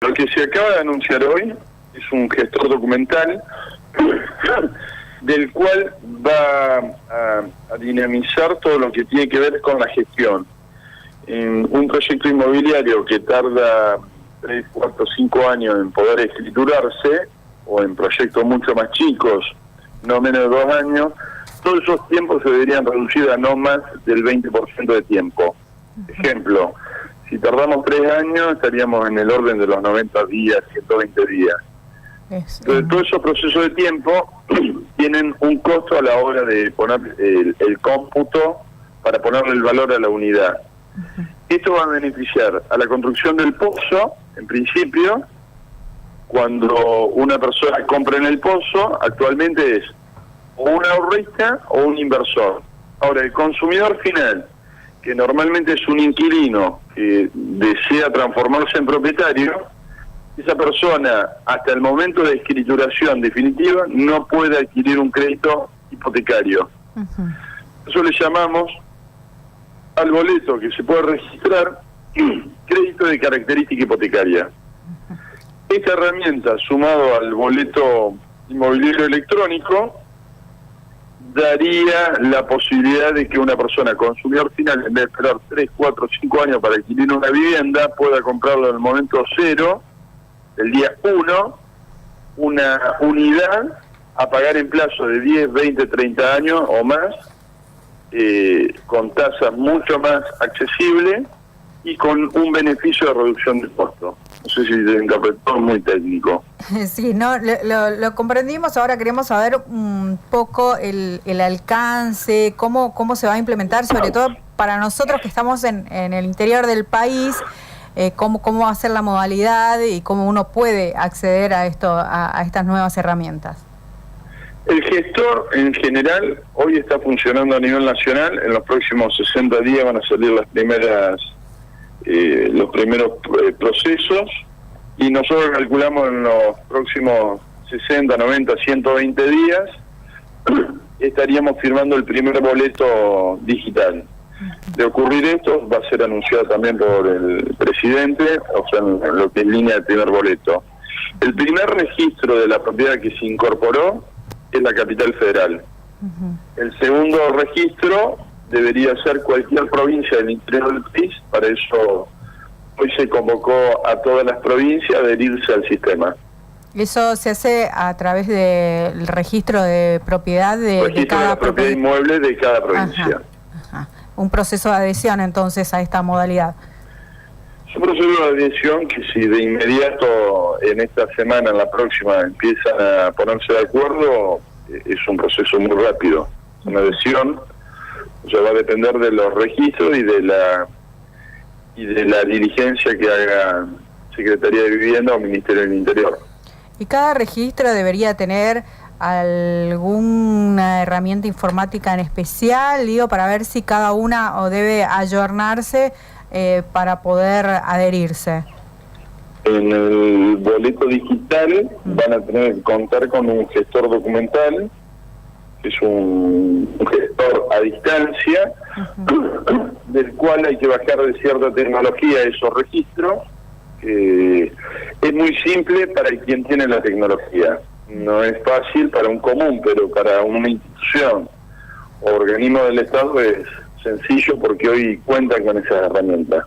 Lo que se acaba de anunciar hoy es un gestor documental del cual va a dinamizar todo lo que tiene que ver con la gestión. En un proyecto inmobiliario que tarda 3, 4, 5 años en poder escriturarse, o en proyectos mucho más chicos, no menos de 2 años, todos esos tiempos se deberían reducir a no más del 20% de tiempo. Ejemplo, si tardamos 3 años, estaríamos en el orden de los 90 días, 120 días. Entonces, todos esos procesos de tiempo tienen un costo a la hora de poner el cómputo para ponerle el valor a la unidad. Esto va a beneficiar a la construcción del pozo, en principio. Cuando una persona compra en el pozo, actualmente es o un ahorrista o un inversor. Ahora, el consumidor final, que normalmente es un inquilino que desea transformarse en propietario, esa persona, hasta el momento de escrituración definitiva, no puede adquirir un crédito hipotecario. Eso le llamamos al boleto que se puede registrar crédito de característica hipotecaria. Esta herramienta, sumado al boleto inmobiliario electrónico, daría la posibilidad de que una persona consumidor final, en vez de esperar 3, 4, 5 años para adquirir una vivienda, pueda comprarlo en el momento cero, el día 1, una unidad a pagar en plazo de 10, 20, 30 años o más, con tasas mucho más accesibles y con un beneficio de reducción de costo. No sé si se interpretó muy técnico. Sí, no, lo comprendimos. Ahora queremos saber un poco el alcance, cómo se va a implementar, sobre todo para nosotros que estamos en el interior del país, cómo va a ser la modalidad y cómo uno puede acceder a estas nuevas herramientas. El gestor, en general, hoy está funcionando a nivel nacional. En los próximos 60 días van a salir los primeros procesos, y nosotros calculamos en los próximos 60, 90, 120 días estaríamos firmando el primer boleto digital. De ocurrir esto, va a ser anunciado también por el presidente, o sea, en lo que es línea de primer boleto. El primer registro de la propiedad que se incorporó es la Capital Federal. El segundo registro debería ser cualquier provincia del interior del país. Para eso hoy se convocó a todas las provincias a adherirse al sistema. ¿Eso se hace a través del registro de propiedad de cada propiedad inmueble de cada provincia? Un proceso de adhesión entonces a esta modalidad. Es un proceso de adhesión que si de inmediato en esta semana, en la próxima, empiezan a ponerse de acuerdo, es un proceso muy rápido. Una adhesión, o sea, va a depender de los registros y de la diligencia que haga Secretaría de Vivienda o Ministerio del Interior. ¿Y cada registro debería tener alguna herramienta informática en especial, para ver si cada una o debe ayornarse para poder adherirse? En el boleto digital van a tener que contar con un gestor documental, que es un gestor a distancia, del cual hay que bajar de cierta tecnología esos registros. Es muy simple para quien tiene la tecnología. No es fácil para un común, pero para una institución o organismo del Estado es sencillo porque hoy cuentan con esas herramientas.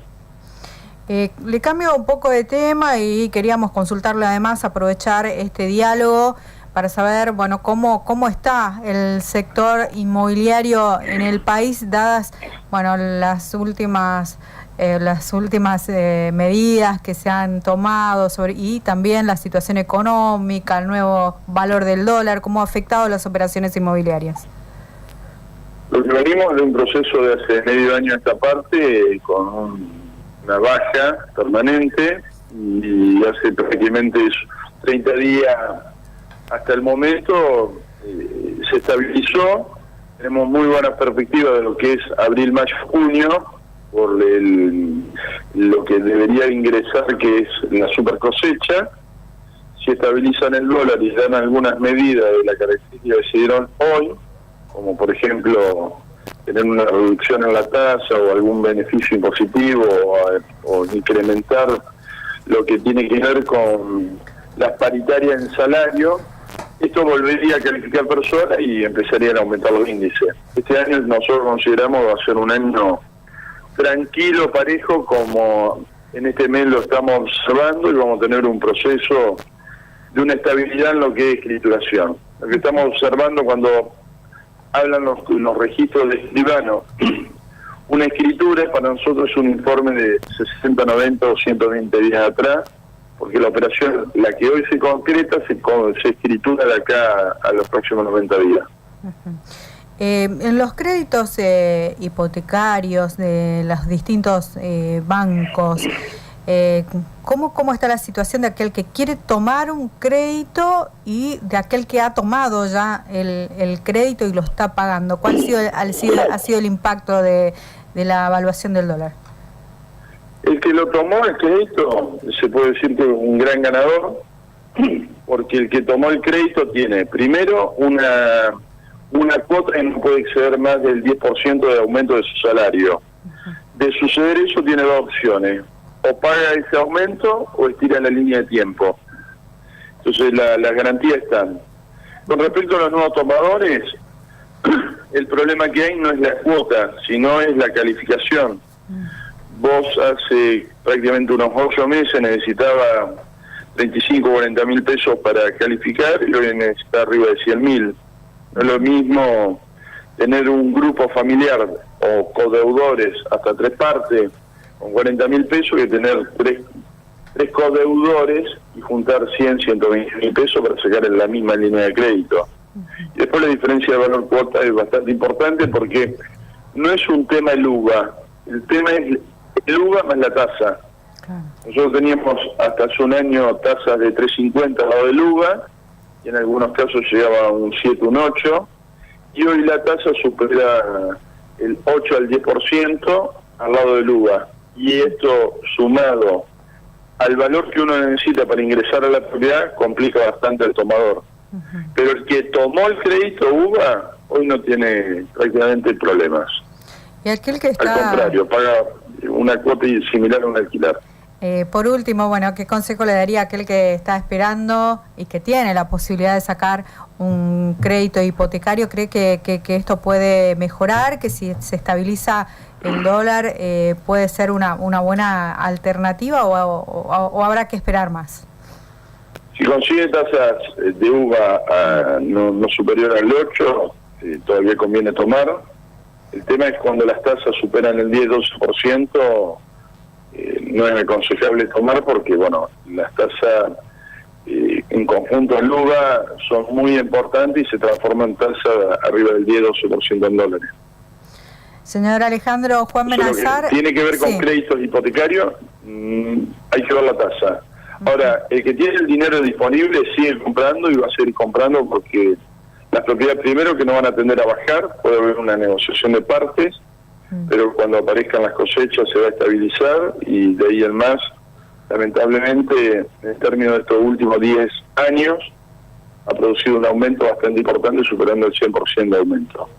Le cambio un poco de tema y queríamos consultarle, además, aprovechar este diálogo para saber, cómo está el sector inmobiliario en el país, dadas, las últimas medidas que se han tomado y también la situación económica, el nuevo valor del dólar, cómo ha afectado las operaciones inmobiliarias. Lo que venimos de un proceso de hace medio año a esta parte, con una baja permanente, y hace prácticamente 30 días hasta el momento se estabilizó. Tenemos muy buenas perspectivas de lo que es abril, mayo, junio, por lo que debería ingresar, que es la super cosecha. Si estabilizan el dólar y dan algunas medidas de la característica que se dieron hoy, como por ejemplo tener una reducción en la tasa o algún beneficio impositivo o incrementar lo que tiene que ver con las paritarias en salario, esto volvería a calificar personas y empezarían a aumentar los índices. Este año nosotros consideramos va a ser un año tranquilo, parejo, como en este mes lo estamos observando, y vamos a tener un proceso de una estabilidad en lo que es escrituración. Lo que estamos observando cuando hablan los registros de escribano, una escritura para nosotros es un informe de 60, 90 o 120 días atrás, porque la operación, la que hoy se concreta, se escritura de acá a los próximos 90 días. En los créditos hipotecarios de los distintos bancos, ¿cómo está la situación de aquel que quiere tomar un crédito y de aquel que ha tomado ya el crédito y lo está pagando? ¿Cuál ha sido el impacto de la evaluación del dólar? El que lo tomó el crédito se puede decir que es un gran ganador, porque el que tomó el crédito tiene primero una cuota que no puede exceder más del 10% de aumento de su salario. De suceder eso tiene dos opciones: o paga ese aumento o estira la línea de tiempo. Entonces las garantías están. Con respecto a los nuevos tomadores, el problema que hay no es la cuota, sino es la calificación. Vos hace prácticamente unos 8 meses necesitaba 35 o 40 mil pesos para calificar y hoy necesita arriba de 100 mil. No es lo mismo tener un grupo familiar o codeudores hasta 3 partes con 40 mil pesos que tener tres codeudores y juntar 100, 120 mil pesos para sacar en la misma línea de crédito. Y después la diferencia de valor cuota es bastante importante, porque no es un tema el UVA, el tema es el UVA más la tasa. Nosotros teníamos hasta hace un año tasas de 3.50 al lado del UVA, y en algunos casos llegaba a un 7, un 8, y hoy la tasa supera el 8 al 10% al lado del UVA. Y esto, sumado al valor que uno necesita para ingresar a la propiedad, complica bastante al tomador. Pero el que tomó el crédito UVA hoy no tiene prácticamente problemas. ¿Y aquel que está... Al contrario, paga una cuota similar a un alquiler. Por último, bueno, ¿qué consejo le daría a aquel que está esperando y que tiene la posibilidad de sacar un crédito hipotecario? ¿Cree que esto puede mejorar, que si se estabiliza el dólar puede ser una buena alternativa o habrá que esperar más? Si consigue tasas de UVA no superior al 8, todavía conviene tomar. El tema es cuando las tasas superan el 10-12%, no es aconsejable tomar, porque bueno, las tasas en conjunto en UVA son muy importantes y se transforman en tasas arriba del 10-12% en dólares. Señor Alejandro Juan Benazar, tiene que ver con créditos hipotecarios, hay que ver la tasa. Ahora, el que tiene el dinero disponible sigue comprando y va a seguir comprando, porque las propiedades primero que no van a tender a bajar, puede haber una negociación de partes, pero cuando aparezcan las cosechas se va a estabilizar, y de ahí en más, lamentablemente, en términos de estos últimos 10 años, ha producido un aumento bastante importante, superando el 100% de aumento.